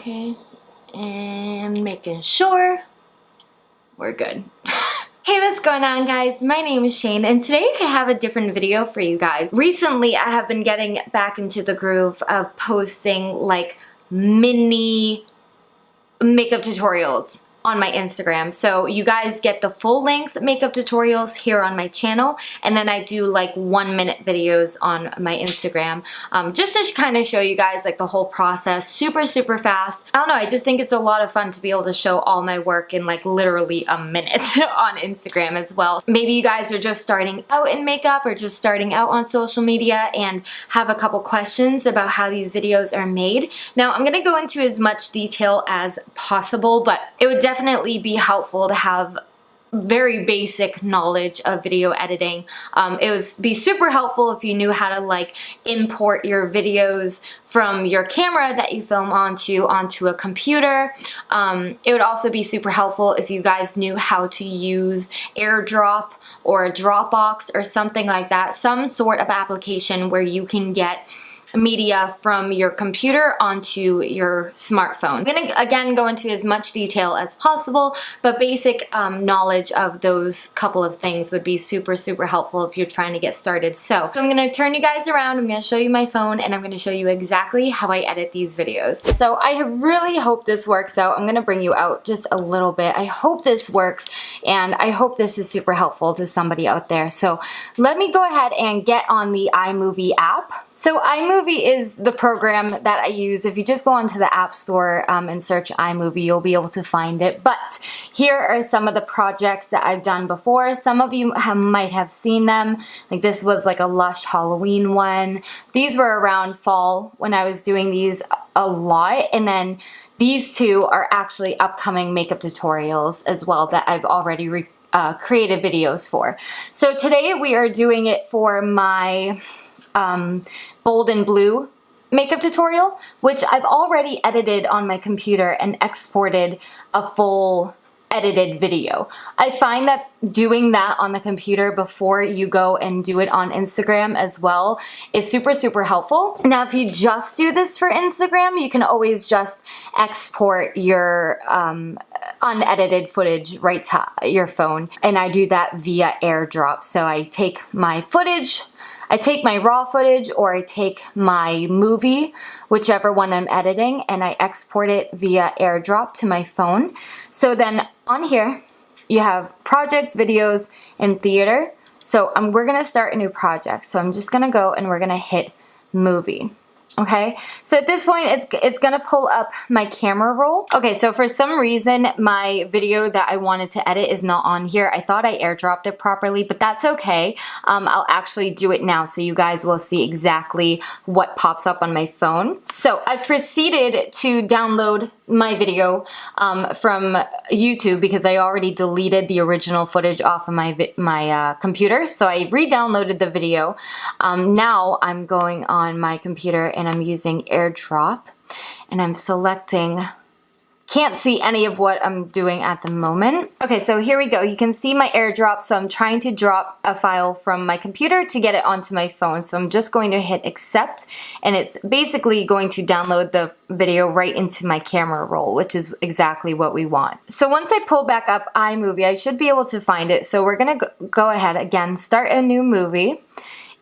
Okay, and making sure we're good. Hey, what's going on, guys? My name is Shane, and today I have a different video for you guys. Recently, I have been getting back into the groove of posting like mini makeup tutorials on my Instagram. So you guys get the full-length makeup tutorials here on my channel, and then I do like 1-minute videos on my Instagram, just to kind of show you guys like the whole process super fast. I don't know, I just think it's a lot of fun to be able to show all my work in like literally a minute on Instagram as well. Maybe you guys are just starting out in makeup or just starting out on social media and have a couple questions about how these videos are made. Now I'm gonna go into as much detail as possible, but it would definitely be helpful to have very basic knowledge of video editing. It would be super helpful if you knew how to like import your videos from your camera that you film onto a computer. It would also be super helpful if you guys knew how to use AirDrop or Dropbox or something like that, some sort of application where you can get media from your computer onto your smartphone. I'm gonna again go into as much detail as possible, but basic knowledge of those couple of things would be super helpful if you're trying to get started. So I'm gonna turn you guys around, I'm gonna show you my phone, and I'm gonna show you exactly how I edit these videos. So I really hope this works out. I'm gonna bring you out just a little bit. I hope this works, and I hope this is super helpful to somebody out there. So let me go ahead and get on the iMovie app. So iMovie is the program that I use. If you just go onto the App Store and search iMovie, you'll be able to find it. But here are some of the projects that I've done before. Some of you might have seen them. Like this was like a Lush Halloween one. These were around fall when I was doing these a lot. And then these two are actually upcoming makeup tutorials as well that I've already created videos for. So today we are doing it for my bold and blue makeup tutorial, which I've already edited on my computer and exported a full edited video. I find that doing that on the computer before you go and do it on Instagram as well is super helpful. Now if you just do this for Instagram, you can always just export your unedited footage right to your phone, and I do that via AirDrop. So I take my footage, I take my raw footage, or I take my movie, whichever one I'm editing, and I export it via AirDrop to my phone. So then on here, you have projects, videos, and theater. So we're gonna start a new project. So I'm just gonna go and we're gonna hit movie. Okay, so at this point it's gonna pull up my camera roll. Okay, so for some reason my video that I wanted to edit is not on here. I thought I airdropped it properly, but that's okay. I'll actually do it now so you guys will see exactly what pops up on my phone. So I've proceeded to download my video from YouTube because I already deleted the original footage off of my computer. So I re-downloaded the video. Now I'm going on my computer and I'm using AirDrop, and I'm selecting, can't see any of what I'm doing at the moment. Okay, so here we go. You can see my AirDrop. So I'm trying to drop a file from my computer to get it onto my phone. So I'm just going to hit accept, and it's basically going to download the video right into my camera roll, which is exactly what we want. So once I pull back up iMovie, I should be able to find it. So we're gonna go ahead again, start a new movie.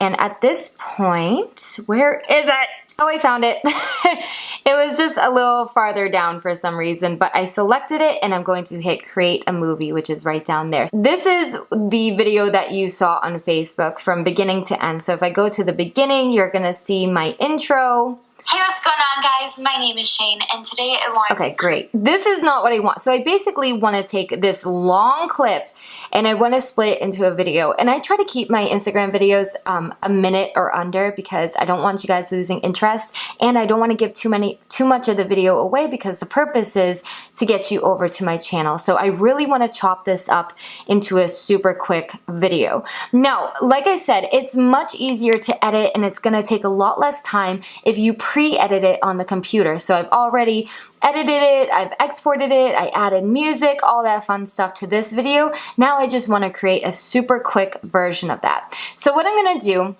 And at this point, where is it? Oh, I found it. It was just a little farther down for some reason, but I selected it and I'm going to hit create a movie, which is right down there. This is the video that you saw on Facebook from beginning to end. So if I go to the beginning, you're gonna see my intro. Hey, what's going on, guys? My name is Shane, and today I want Okay, great. This is not what I want. So I basically want to take this long clip and I want to split it into a video. And I try to keep my Instagram videos a minute or under because I don't want you guys losing interest, and I don't want to give too much of the video away because the purpose is to get you over to my channel. So I really want to chop this up into a super quick video. Now, like I said, it's much easier to edit and it's going to take a lot less time if you pre-edit it on the computer. So I've already edited it, I've exported it, I added music, all that fun stuff to this video. Now I just want to create a super quick version of that. So what I'm going to do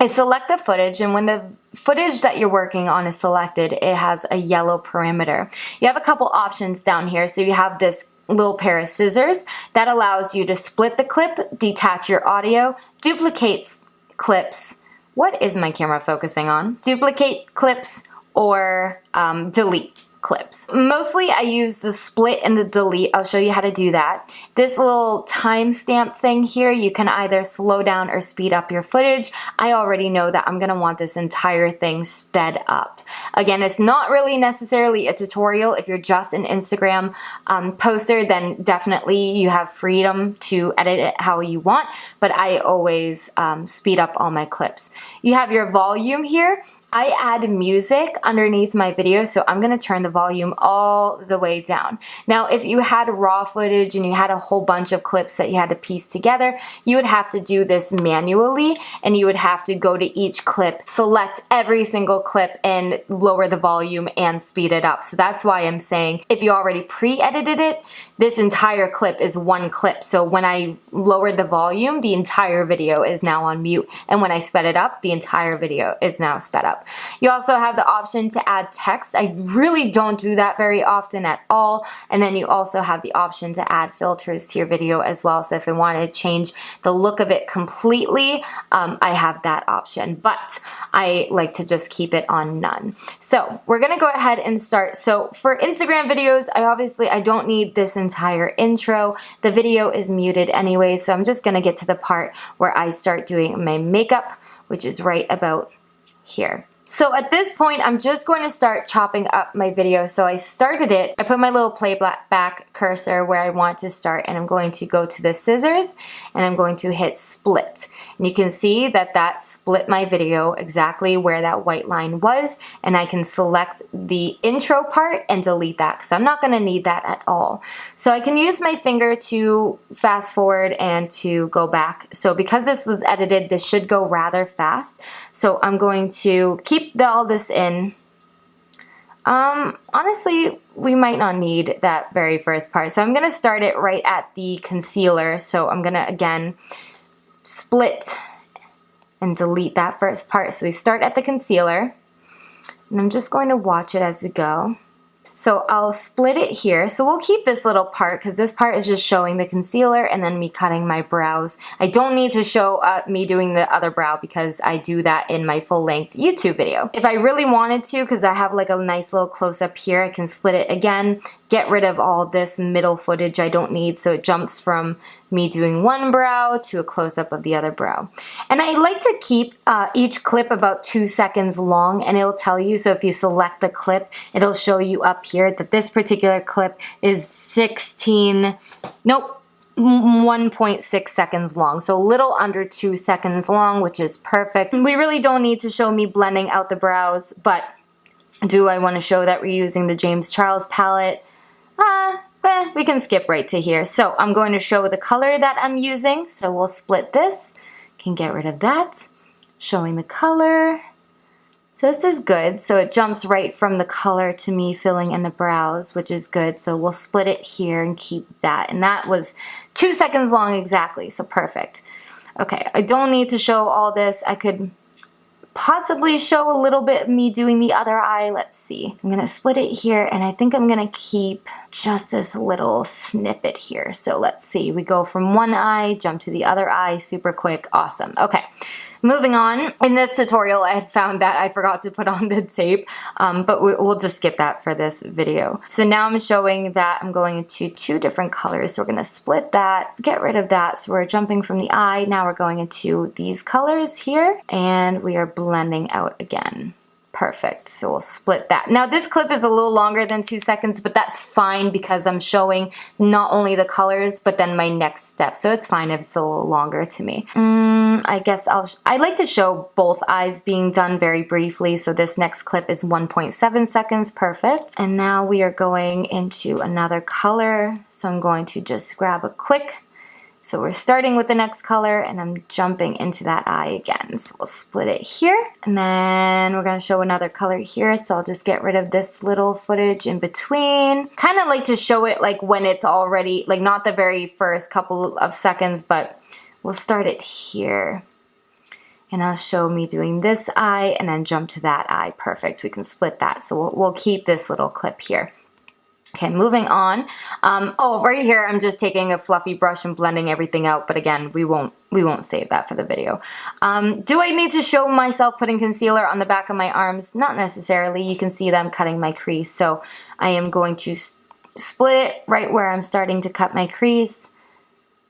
is select the footage, and when the footage that you're working on is selected, it has a yellow parameter. You have a couple options down here. So you have this little pair of scissors that allows you to split the clip, detach your audio, duplicate clips. What is my camera focusing on? Duplicate clips or delete clips. Mostly I use the split and the delete. I'll show you how to do that. This little timestamp thing here, you can either slow down or speed up your footage. I already know that I'm gonna want this entire thing sped up. Again, it's not really necessarily a tutorial. If you're just an Instagram poster, then definitely you have freedom to edit it how you want, but I always speed up all my clips. You have your volume here. I add music underneath my video, so I'm gonna turn the volume all the way down. Now, if you had raw footage and you had a whole bunch of clips that you had to piece together, you would have to do this manually, and you would have to go to each clip, select every single clip, and lower the volume and speed it up. So that's why I'm saying if you already pre-edited it, this entire clip is one clip. So when I lowered the volume, the entire video is now on mute. And when I sped it up, the entire video is now sped up. You also have the option to add text. I really don't do that very often at all. And then you also have the option to add filters to your video as well. So if I want to change the look of it completely, I have that option. But I like to just keep it on none. So we're going to go ahead and start. So for Instagram videos, I don't need this entire intro. The video is muted anyway. So I'm just going to get to the part where I start doing my makeup, which is right about here. So at this point, I'm just going to start chopping up my video. So I started it, I put my little playback cursor where I want to start, and I'm going to go to the scissors and I'm going to hit split. And you can see that that split my video exactly where that white line was, and I can select the intro part and delete that because I'm not going to need that at all. So I can use my finger to fast forward and to go back. So because this was edited, this should go rather fast. So I'm going to keep all this in. Honestly, we might not need that very first part. So I'm going to start it right at the concealer. So I'm going to, again, split and delete that first part. So we start at the concealer, and I'm just going to watch it as we go. So I'll split it here. So we'll keep this little part because this part is just showing the concealer and then me cutting my brows. I don't need to show me doing the other brow because I do that in my full-length YouTube video. If I really wanted to, because I have like a nice little close-up here, I can split it again, get rid of all this middle footage I don't need, so it jumps from me doing one brow to a close-up of the other brow. And I like to keep each clip about 2 seconds long, and it'll tell you, so if you select the clip, it'll show you up here that this particular clip is 1.6 seconds long, so a little under 2 seconds long, which is perfect. We really don't need to show me blending out the brows, but do I want to show that we're using the James Charles palette? We can skip right to here. So I'm going to show the color that I'm using. So we'll split this, can get rid of that, showing the color. So this is good. So it jumps right from the color to me filling in the brows, which is good. So we'll split it here and keep that. And that was 2 seconds long exactly, so perfect. Okay, I don't need to show all this. I could possibly show a little bit of me doing the other eye. Let's see. I'm gonna split it here, and I think I'm gonna keep just this little snippet here. So let's see. We go from one eye, jump to the other eye, super quick. Awesome. Okay. Moving on, in this tutorial I had found that I forgot to put on the tape, but we'll just skip that for this video. So now I'm showing that I'm going into 2 different colors. So we're gonna split that, get rid of that. So we're jumping from the eye, now we're going into these colors here, and we are blending out again. Perfect, so we'll split that. Now this clip is a little longer than 2 seconds, but that's fine because I'm showing not only the colors, but then my next step. So it's fine if it's a little longer to me. I guess I like to show both eyes being done very briefly. So this next clip is 1.7 seconds, perfect. And now we are going into another color. So I'm going to just grab a quick. So we're starting with the next color, and I'm jumping into that eye again. So we'll split it here, and then we're gonna show another color here. So I'll just get rid of this little footage in between. Kind of like to show it like when it's already, like not the very first couple of seconds, but we'll start it here. And I'll show me doing this eye and then jump to that eye. Perfect. We can split that. So we'll keep this little clip here. Okay, moving on. Oh, right here, I'm just taking a fluffy brush and blending everything out. But again, we won't save that for the video. Do I need to show myself putting concealer on the back of my arms? Not necessarily. You can see that I'm cutting my crease. So I am going to split it right where I'm starting to cut my crease.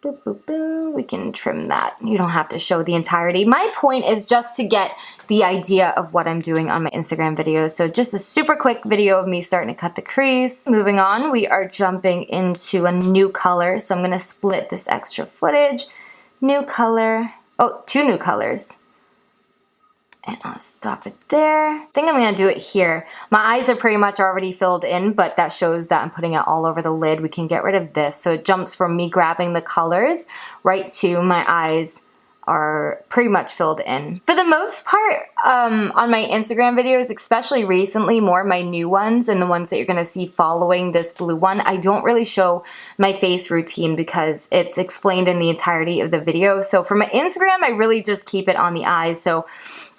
Boop, boop, boop. We can trim that. You don't have to show the entirety. My point is just to get the idea of what I'm doing on my Instagram videos. So just a super quick video of me starting to cut the crease. Moving on, we are jumping into a new color. So I'm going to split this extra footage. New color. Oh, 2 new colors. And I'll stop it there. I think I'm going to do it here. My eyes are pretty much already filled in, but that shows that I'm putting it all over the lid. We can get rid of this. So it jumps from me grabbing the colors right to my eyes are pretty much filled in. For the most part, on my Instagram videos, especially recently, more my new ones and the ones that you're going to see following this blue one, I don't really show my face routine because it's explained in the entirety of the video. So for my Instagram, I really just keep it on the eyes. So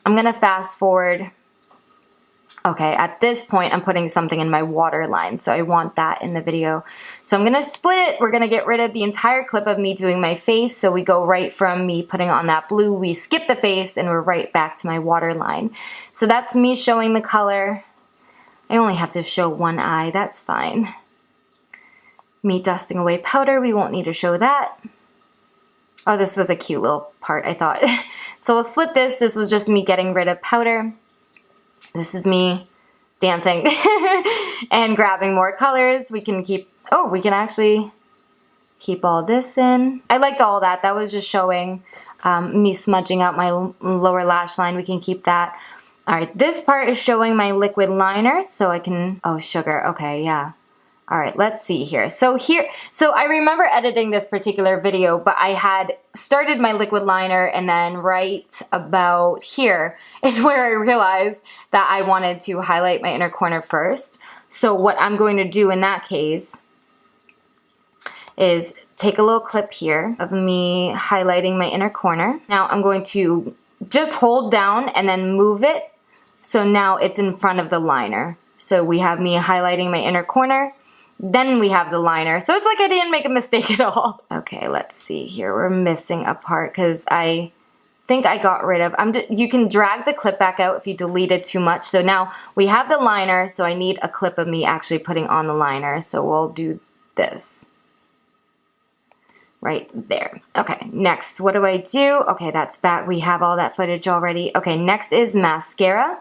I'm going to fast forward. Okay, at this point, I'm putting something in my waterline, so I want that in the video. So I'm going to split it. We're going to get rid of the entire clip of me doing my face. So we go right from me putting on that blue, we skip the face, and we're right back to my waterline. So that's me showing the color. I only have to show one eye. That's fine. Me dusting away powder. We won't need to show that. Oh, this was a cute little part, I thought. So we'll split this. This was just me getting rid of powder. This is me dancing and grabbing more colors. We can we can actually keep all this in. I liked all that. That was just showing me smudging out my lower lash line. We can keep that. All right, this part is showing my liquid liner. So I can, oh, sugar. Okay, yeah. All right, let's see here. So I remember editing this particular video, but I had started my liquid liner and then right about here is where I realized that I wanted to highlight my inner corner first. So what I'm going to do in that case is take a little clip here of me highlighting my inner corner. Now I'm going to just hold down and then move it. So now it's in front of the liner. So we have me highlighting my inner corner. Then we have the liner. So it's like I didn't make a mistake at all. Okay, let's see here. We're missing a part because I think I got rid of, you can drag the clip back out if you deleted too much. So now we have the liner, so I need a clip of me actually putting on the liner. So we'll do this. Right there. Okay, next, what do I do? Okay, that's back. We have all that footage already. Okay, next is mascara.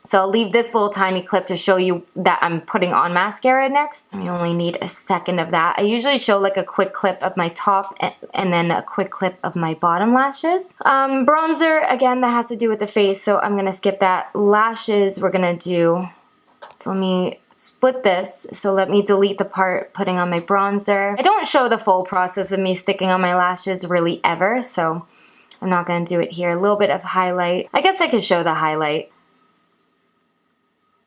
So I'll leave this little tiny clip to show you that I'm putting on mascara next. You only need a second of that. I usually show like a quick clip of my top and then a quick clip of my bottom lashes. Bronzer, again, that has to do with the face, so I'm gonna skip that. Lashes, we're gonna do, so let me split this. So let me delete the part putting on my bronzer. I don't show the full process of me sticking on my lashes really ever, so I'm not gonna do it here. A little bit of highlight. I guess I could show the highlight.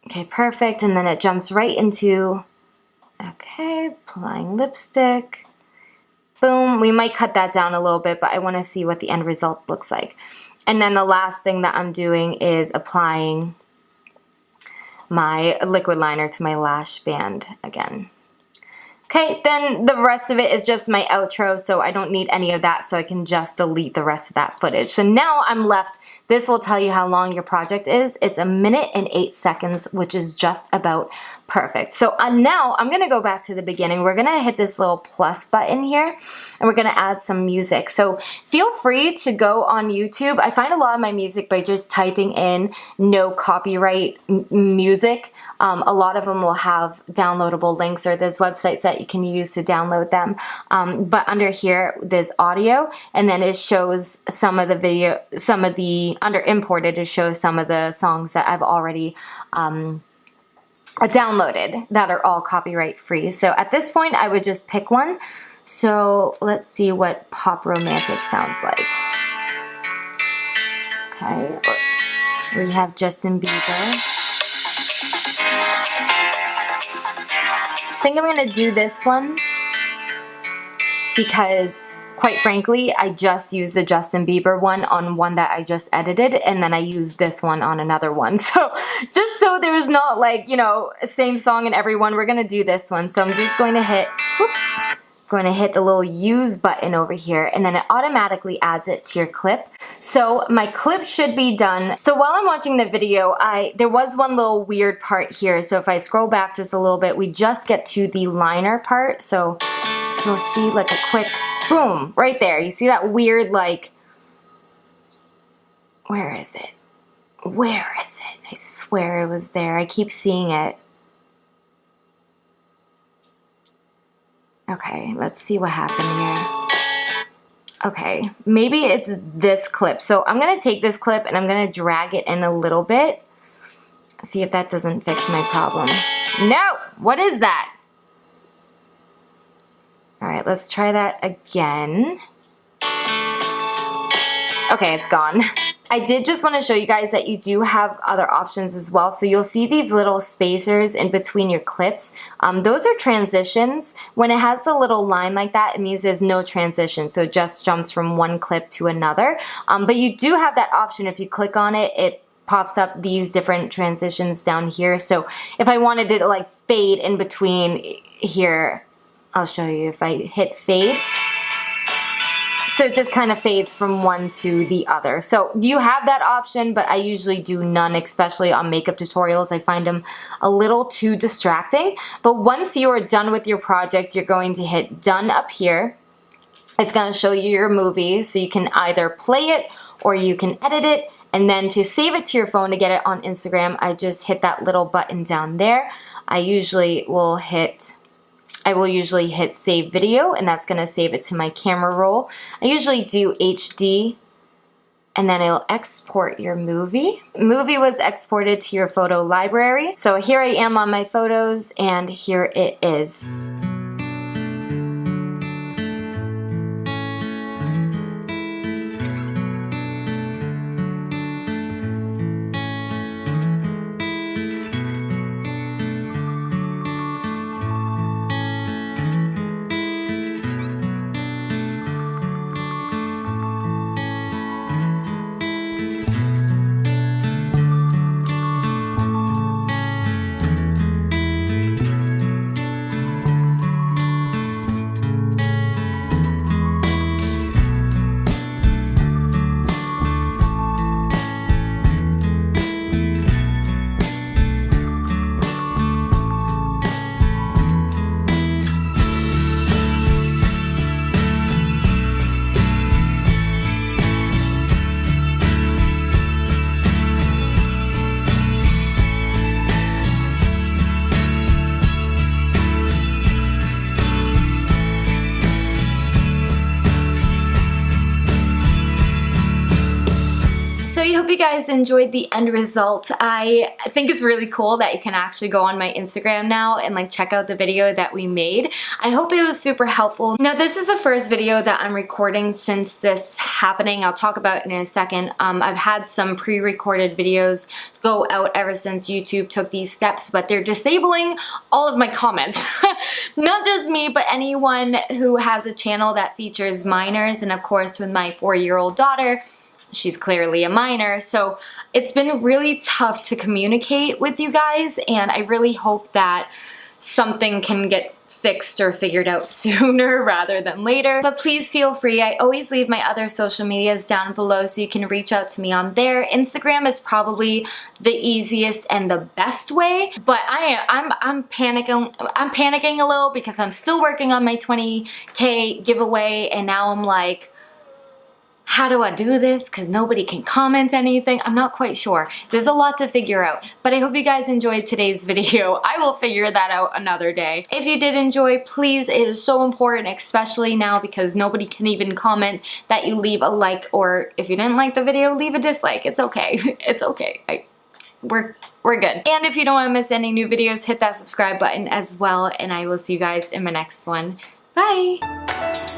Okay, perfect, and then it jumps right into, okay, applying lipstick. Boom, we might cut that down a little bit, but I wanna see what the end result looks like. And then the last thing that I'm doing is applying my liquid liner to my lash band again. Okay, then the rest of it is just my outro, so I don't need any of that, so I can just delete the rest of that footage. So now I'm left, this will tell you how long your project is. It's 1 minute and 8 seconds, which is just about perfect. So now I'm gonna go back to the beginning. We're gonna hit this little plus button here, and we're gonna add some music. So feel free to go on YouTube. I find a lot of my music by just typing in no copyright music. A lot of them will have downloadable links, or there's websites that you can use to download them. But under here, there's audio, and then it shows some of the under imported, it shows some of the songs that I've already downloaded that are all copyright free. So at this point, I would just pick one. So let's see what Pop Romantic sounds like. Okay, we have Justin Bieber. I think I'm gonna do this one because, quite frankly, I just used the Justin Bieber one on one that I just edited, and then I used this one on another one. So just so there's not like, you know, same song in every one, we're gonna do this one. So I'm just going to hit, whoops, going to hit the little use button over here, and then it automatically adds it to your clip. So my clip should be done. So while I'm watching the video, there was one little weird part here. So if I scroll back just a little bit, we just get to the liner part. So you'll see like a quick boom right there. You see that weird, like, where is it? Where is it? I swear it was there. I keep seeing it. Okay, let's see what happened here. Okay, maybe it's this clip. So I'm gonna take this clip and I'm gonna drag it in a little bit. See if that doesn't fix my problem. No, what is that? All right, let's try that again. Okay, it's gone. I did just want to show you guys that you do have other options as well. So you'll see these little spacers in between your clips. Those are transitions. When it has a little line like that, it means there's no transition. So it just jumps from one clip to another. But you do have that option. If you click on it, it pops up these different transitions down here. So if I wanted it to like fade in between here, I'll show you. If I hit fade, so it just kind of fades from one to the other. So you have that option, but I usually do none, especially on makeup tutorials. I find them a little too distracting. But once you are done with your project, you're going to hit done up here. It's going to show you your movie, so you can either play it or you can edit it. And then to save it to your phone to get it on Instagram, I just hit that little button down there. I will usually hit save video, and that's gonna save it to my camera roll. I usually do HD, and then it'll export your movie. Movie was exported to your photo library. So here I am on my photos, and here it is. So I hope you guys enjoyed the end result. I think it's really cool that you can actually go on my Instagram now and like check out the video that we made. I hope it was super helpful. Now this is the first video that I'm recording since this happening. I'll talk about it in a second. I've had some pre-recorded videos go out ever since YouTube took these steps, but they're disabling all of my comments. Not just me, but anyone who has a channel that features minors, and of course with my 4-year-old daughter, she's clearly a minor, so it's been really tough to communicate with you guys, and I really hope that something can get fixed or figured out sooner rather than later. But please feel free. I always leave my other social medias down below so you can reach out to me on there. Instagram is probably the easiest and the best way, but I'm panicking a little because I'm still working on my 20K giveaway, and now I'm like, how do I do this? Because nobody can comment anything. I'm not quite sure. There's a lot to figure out, but I hope you guys enjoyed today's video. I will figure that out another day. If you did enjoy, please, it is so important, especially now because nobody can even comment, that you leave a like, or if you didn't like the video, leave a dislike. It's okay. It's okay. We're good. And if you don't want to miss any new videos, hit that subscribe button as well, and I will see you guys in my next one. Bye!